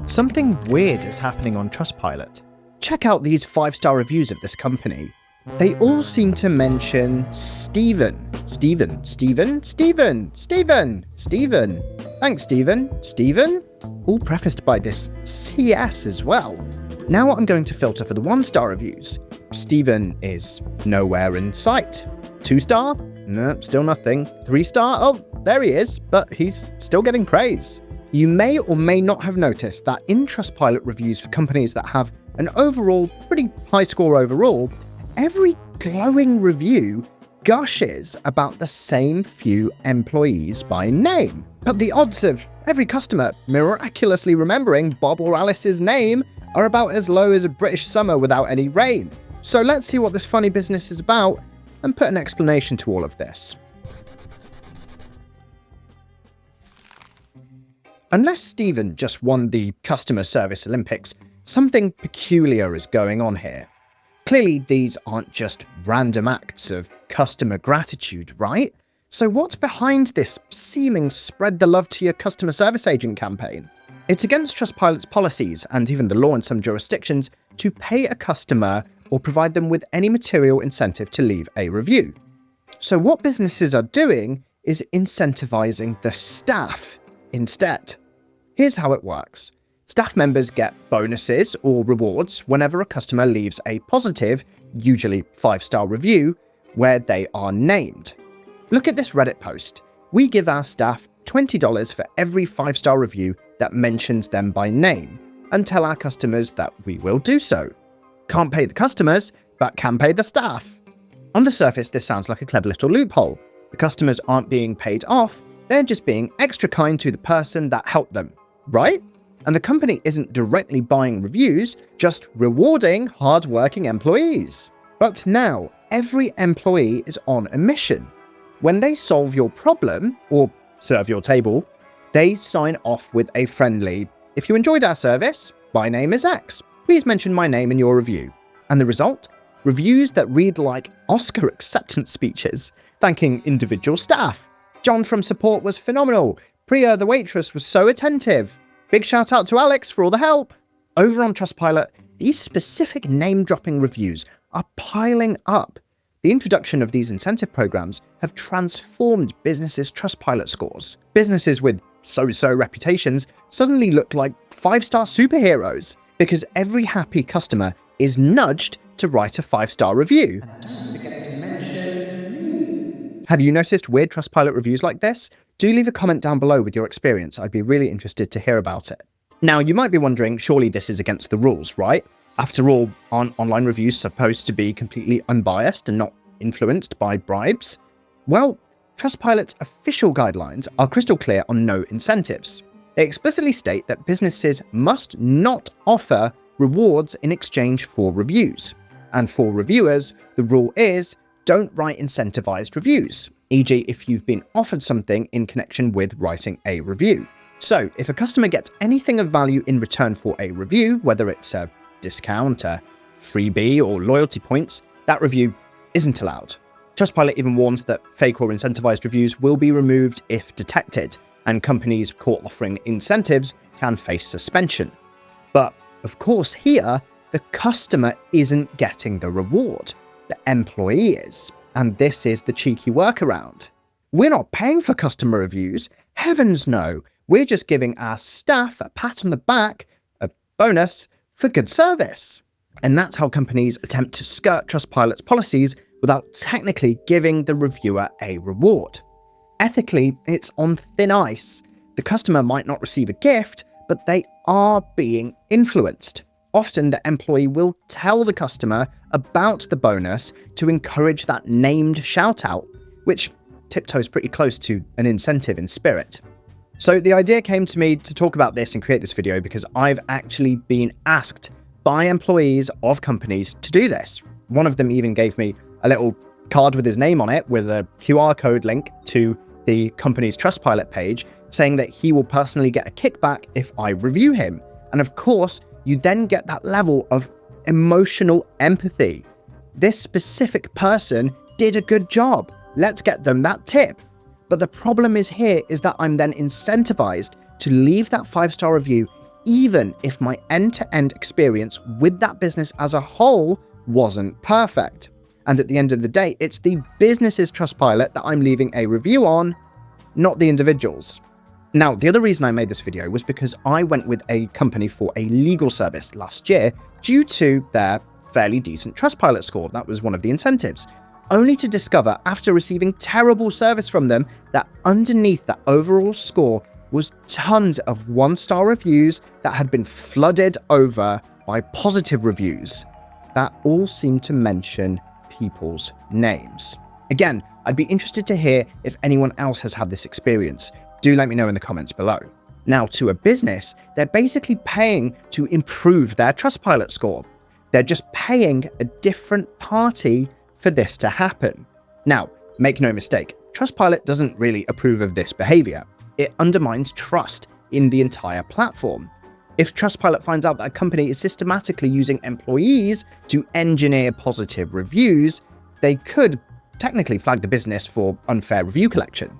Something weird is happening on Trustpilot. Check out these 5-star reviews of this company. They all seem to mention Stephen. Thanks, Stephen. All prefaced by this CS as well. Now I'm going to filter for the 1-star reviews. Stephen is nowhere in sight. 2-star? No, still nothing. 3-star? Oh, there he is, but he's still getting praise. You may or may not have noticed that in Trustpilot reviews for companies that have an overall pretty high score overall, every glowing review gushes about the same few employees by name. But the odds of every customer miraculously remembering Bob or Alice's name are about as low as a British summer without any rain. So let's see what this funny business is about and put an explanation to all of this. Unless Stephen just won the Customer Service Olympics, something peculiar is going on here. Clearly, these aren't just random acts of customer gratitude, right? So what's behind this seeming spread the love to your customer service agent campaign? It's against Trustpilot's policies and even the law in some jurisdictions to pay a customer or provide them with any material incentive to leave a review. So what businesses are doing is incentivizing the staff instead. Here's how it works. Staff members get bonuses or rewards whenever a customer leaves a positive, usually 5-star review, where they are named. Look at this Reddit post. We give our staff $20 for every 5-star review that mentions them by name, and tell our customers that we will do so. Can't pay the customers, but can pay the staff. On the surface, this sounds like a clever little loophole. The customers aren't being paid off, they're just being extra kind to the person that helped them, right? And the company isn't directly buying reviews, just rewarding hard-working employees. But now, every employee is on a mission. When they solve your problem, or serve your table, they sign off with a friendly, "If you enjoyed our service, my name is X. Please mention my name in your review." And the result? Reviews that read like Oscar acceptance speeches, thanking individual staff. John from support was phenomenal. Priya, the waitress, was so attentive. Big shout out to Alex for all the help. Over on Trustpilot, these specific name-dropping reviews are piling up. The introduction of these incentive programs have transformed businesses' Trustpilot scores. Businesses with so-so reputations suddenly look like 5-star superheroes because every happy customer is nudged to write a 5-star review. Don't forget to mention me. Have you noticed weird Trustpilot reviews like this? Do leave a comment down below with your experience. I'd be really interested to hear about it. Now, you might be wondering, surely this is against the rules, right? After all, aren't online reviews supposed to be completely unbiased and not influenced by bribes? Well, Trustpilot's official guidelines are crystal clear on no incentives. They explicitly state that businesses must not offer rewards in exchange for reviews. And for reviewers, the rule is don't write incentivized reviews, e.g. if you've been offered something in connection with writing a review. So, if a customer gets anything of value in return for a review, whether it's a discount, a freebie, or loyalty points, that review isn't allowed. Trustpilot even warns that fake or incentivized reviews will be removed if detected, and companies caught offering incentives can face suspension. But, of course, here, the customer isn't getting the reward. The employee is. And this is the cheeky workaround. We're not paying for customer reviews. Heavens no. We're just giving our staff a pat on the back, a bonus, for good service. And that's how companies attempt to skirt Trustpilot's policies without technically giving the reviewer a reward. Ethically, it's on thin ice. The customer might not receive a gift, but they are being influenced. Often the employee will tell the customer about the bonus to encourage that named shout-out, which tiptoes pretty close to an incentive in spirit. So the idea came to me to talk about this and create this video because I've actually been asked by employees of companies to do this. One of them even gave me a little card with his name on it with a QR code link to the company's Trustpilot page saying that he will personally get a kickback if I review him. And of course, you then get that level of emotional empathy. This specific person did a good job. Let's get them that tip. But the problem is that I'm then incentivized to leave that 5-star review even if my end-to-end experience with that business as a whole wasn't perfect. And at the end of the day, it's the business's Trustpilot that I'm leaving a review on, not the individual's. Now, the other reason I made this video was because I went with a company for a legal service last year due to their fairly decent Trustpilot score. That was one of the incentives. Only to discover, after receiving terrible service from them, that underneath that overall score was tons of 1-star reviews that had been flooded over by positive reviews that all seemed to mention people's names. Again, I'd be interested to hear if anyone else has had this experience. Do let me know in the comments below. Now, to a business, they're basically paying to improve their Trustpilot score. They're just paying a different party for this to happen. Now, make no mistake, Trustpilot doesn't really approve of this behavior. It undermines trust in the entire platform. If Trustpilot finds out that a company is systematically using employees to engineer positive reviews, they could technically flag the business for unfair review collection.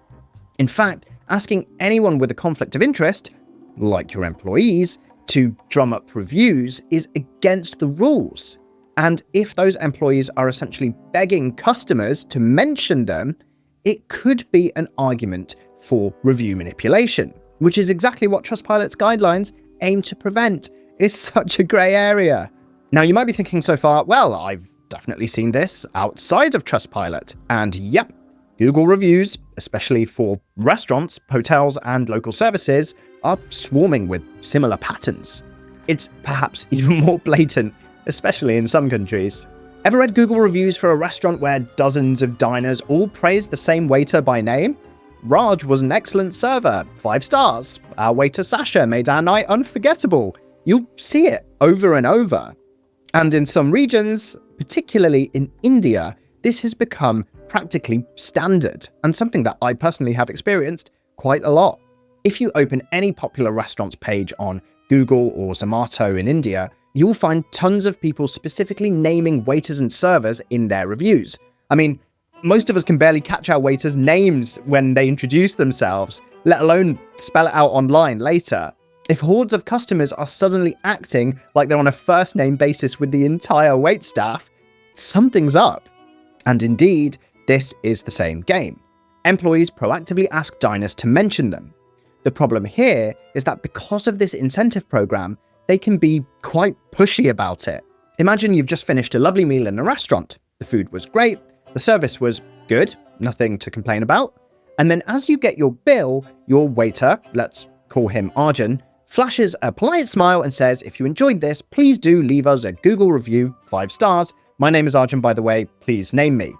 In fact, asking anyone with a conflict of interest, like your employees, to drum up reviews is against the rules. And if those employees are essentially begging customers to mention them, it could be an argument for review manipulation, which is exactly what Trustpilot's guidelines aim to prevent. It's such a grey area. Now, you might be thinking so far, well, I've definitely seen this outside of Trustpilot. And yep, Google reviews, especially for restaurants, hotels, and local services, are swarming with similar patterns. It's perhaps even more blatant, especially in some countries. Ever read Google reviews for a restaurant where dozens of diners all praised the same waiter by name? Raj was an excellent server, 5 stars. Our waiter Sasha made our night unforgettable. You'll see it over and over. And in some regions, particularly in India, this has become practically standard, and something that I personally have experienced quite a lot. If you open any popular restaurants page on Google or Zomato in India, you'll find tons of people specifically naming waiters and servers in their reviews. I mean, most of us can barely catch our waiters' names when they introduce themselves, let alone spell it out online later. If hordes of customers are suddenly acting like they're on a first-name basis with the entire waitstaff, something's up. And indeed, this is the same game. Employees proactively ask diners to mention them. The problem here is that because of this incentive program, they can be quite pushy about it. Imagine you've just finished a lovely meal in a restaurant. The food was great, the service was good, nothing to complain about. And then as you get your bill, your waiter, let's call him Arjun, flashes a polite smile and says, if you enjoyed this, please do leave us a Google review, 5 stars. My name is Arjun, by the way, please name me.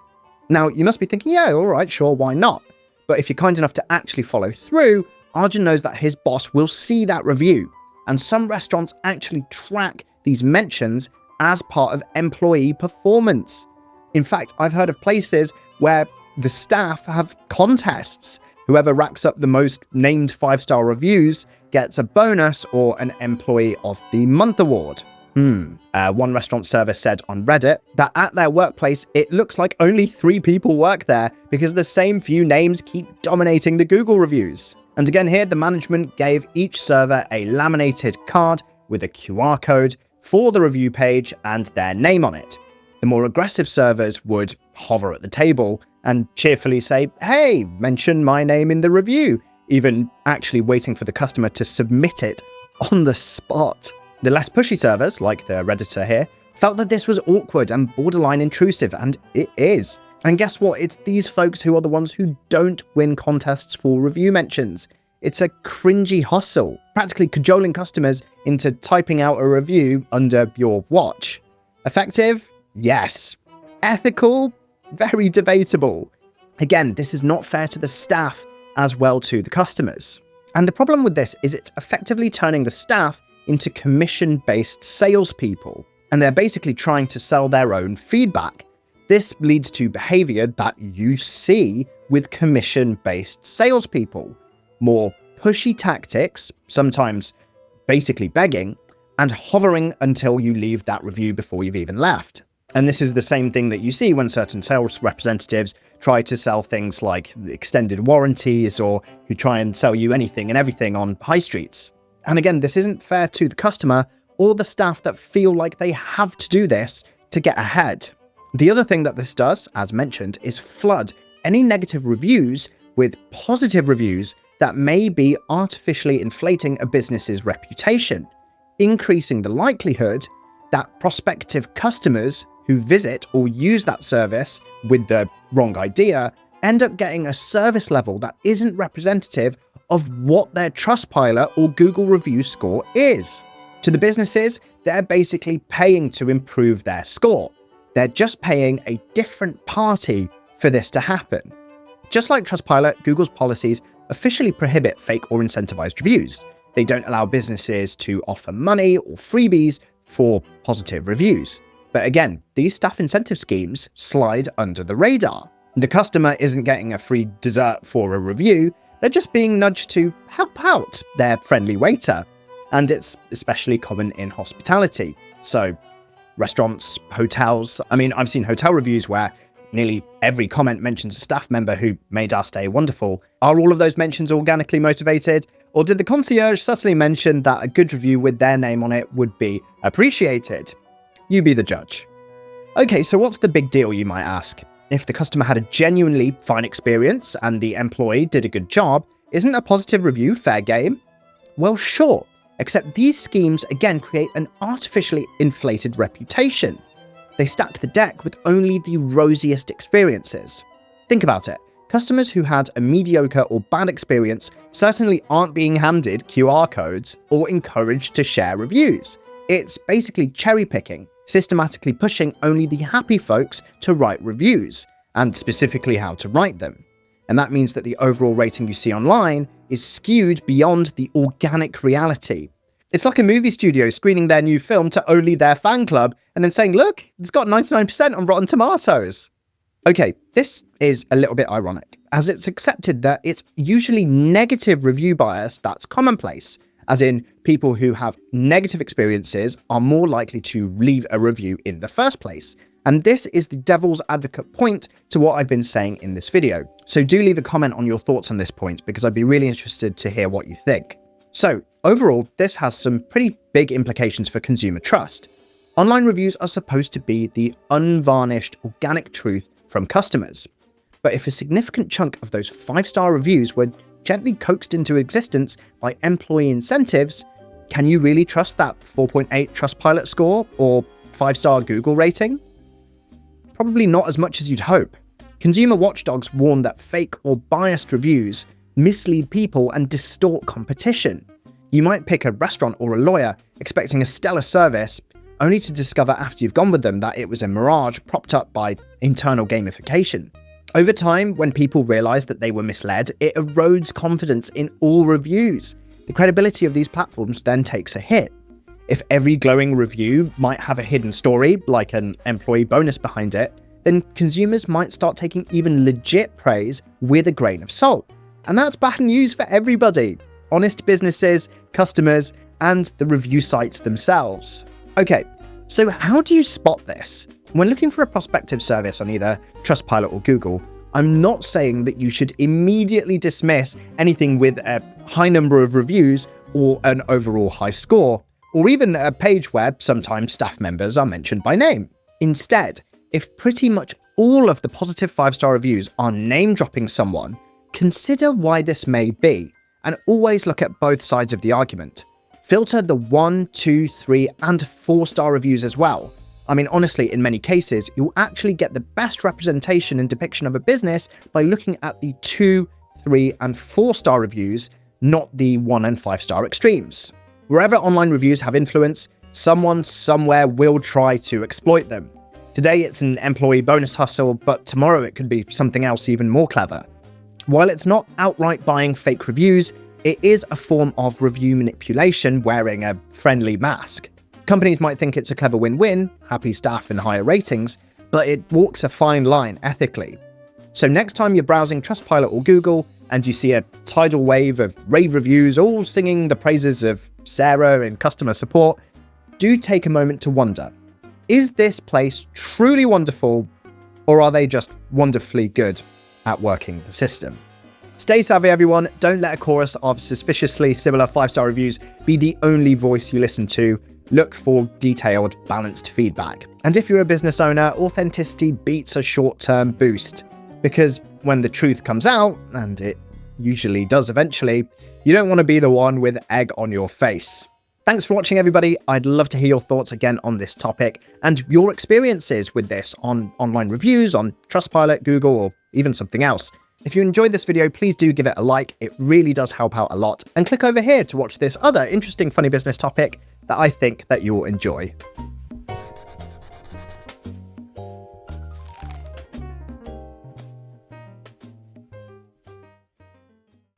Now, you must be thinking, yeah, all right, sure, why not? But if you're kind enough to actually follow through, Arjun knows that his boss will see that review. And some restaurants actually track these mentions as part of employee performance. In fact, I've heard of places where the staff have contests. Whoever racks up the most named 5-star reviews gets a bonus or an Employee of the Month award. One restaurant server said on Reddit that at their workplace, it looks like only 3 people work there because the same few names keep dominating the Google reviews. And again here, the management gave each server a laminated card with a QR code for the review page and their name on it. The more aggressive servers would hover at the table and cheerfully say, hey, mention my name in the review, even actually waiting for the customer to submit it on the spot. The less pushy servers, like the Redditor here, felt that this was awkward and borderline intrusive, and it is. And guess what? It's these folks who are the ones who don't win contests for review mentions. It's a cringy hustle, practically cajoling customers into typing out a review under your watch. Effective? Yes. Ethical? Very debatable. Again, this is not fair to the staff as well to the customers. And the problem with this is it's effectively turning the staff into commission-based salespeople, and they're basically trying to sell their own feedback. This leads to behavior that you see with commission-based salespeople. More pushy tactics, sometimes basically begging, and hovering until you leave that review before you've even left. And this is the same thing that you see when certain sales representatives try to sell things like extended warranties, or who try and sell you anything and everything on high streets. And again, this isn't fair to the customer or the staff that feel like they have to do this to get ahead. The other thing that this does, as mentioned, is flood any negative reviews with positive reviews that may be artificially inflating a business's reputation, increasing the likelihood that prospective customers who visit or use that service with the wrong idea end up getting a service level that isn't representative of what their Trustpilot or Google review score is. To the businesses, they're basically paying to improve their score. They're just paying a different party for this to happen. Just like Trustpilot, Google's policies officially prohibit fake or incentivized reviews. They don't allow businesses to offer money or freebies for positive reviews. But again, these staff incentive schemes slide under the radar. The customer isn't getting a free dessert for a review, they're just being nudged to help out their friendly waiter. And it's especially common in hospitality. So restaurants, hotels. I've seen hotel reviews where nearly every comment mentions a staff member who made our stay wonderful. Are all of those mentions organically motivated? Or did the concierge subtly mention that a good review with their name on it would be appreciated? You be the judge. Okay, so what's the big deal, you might ask? If the customer had a genuinely fine experience and the employee did a good job, isn't a positive review fair game? Well, sure, except these schemes again create an artificially inflated reputation. They stack the deck with only the rosiest experiences. Think about it. Customers who had a mediocre or bad experience certainly aren't being handed QR codes or encouraged to share reviews. It's basically cherry picking, systematically pushing only the happy folks to write reviews, and specifically how to write them. And that means that the overall rating you see online is skewed beyond the organic reality. It's like a movie studio screening their new film to only their fan club and then saying, look, it's got 99% on Rotten Tomatoes. Okay, this is a little bit ironic, as it's accepted that it's usually negative review bias that's commonplace, as in people who have negative experiences are more likely to leave a review in the first place. And this is the devil's advocate point to what I've been saying in this video. So do leave a comment on your thoughts on this point, because I'd be really interested to hear what you think. So overall, this has some pretty big implications for consumer trust. Online reviews are supposed to be the unvarnished organic truth from customers. But if a significant chunk of those 5-star reviews were gently coaxed into existence by employee incentives, can you really trust that 4.8 Trustpilot score or 5-star Google rating? Probably not as much as you'd hope. Consumer watchdogs warn that fake or biased reviews mislead people and distort competition. You might pick a restaurant or a lawyer expecting a stellar service, only to discover after you've gone with them that it was a mirage propped up by internal gamification. Over time, when people realize that they were misled, it erodes confidence in all reviews. The credibility of these platforms then takes a hit. If every glowing review might have a hidden story, like an employee bonus behind it, then consumers might start taking even legit praise with a grain of salt. And that's bad news for everybody. Honest businesses, customers, and the review sites themselves. Okay, so how do you spot this? When looking for a prospective service on either Trustpilot or Google, I'm not saying that you should immediately dismiss anything with a high number of reviews or an overall high score, or even a page where sometimes staff members are mentioned by name. Instead, if pretty much all of the positive 5-star reviews are name-dropping someone, consider why this may be, and always look at both sides of the argument. Filter the 1, 2, 3, and 4-star reviews as well. Honestly, in many cases, you'll actually get the best representation and depiction of a business by looking at the 2, 3, and 4-star reviews, not the 1 and 5-star extremes. Wherever online reviews have influence, someone somewhere will try to exploit them. Today it's an employee bonus hustle, but tomorrow it could be something else even more clever. While it's not outright buying fake reviews, it is a form of review manipulation wearing a friendly mask. Companies might think it's a clever win-win, happy staff and higher ratings, but it walks a fine line ethically. So next time you're browsing Trustpilot or Google and you see a tidal wave of rave reviews all singing the praises of Sarah in customer support, do take a moment to wonder, is this place truly wonderful, or are they just wonderfully good at working the system? Stay savvy, everyone. Don't let a chorus of suspiciously similar 5-star reviews be the only voice you listen to. Look for detailed, balanced feedback. And if you're a business owner, authenticity beats a short-term boost. Because when the truth comes out, and it usually does eventually, you don't want to be the one with egg on your face. Thanks for watching, everybody. I'd love to hear your thoughts again on this topic and your experiences with this on online reviews, on Trustpilot, Google, or even something else. If you enjoyed this video, please do give it a like. It really does help out a lot. And click over here to watch this other interesting funny business topic that I think that you'll enjoy.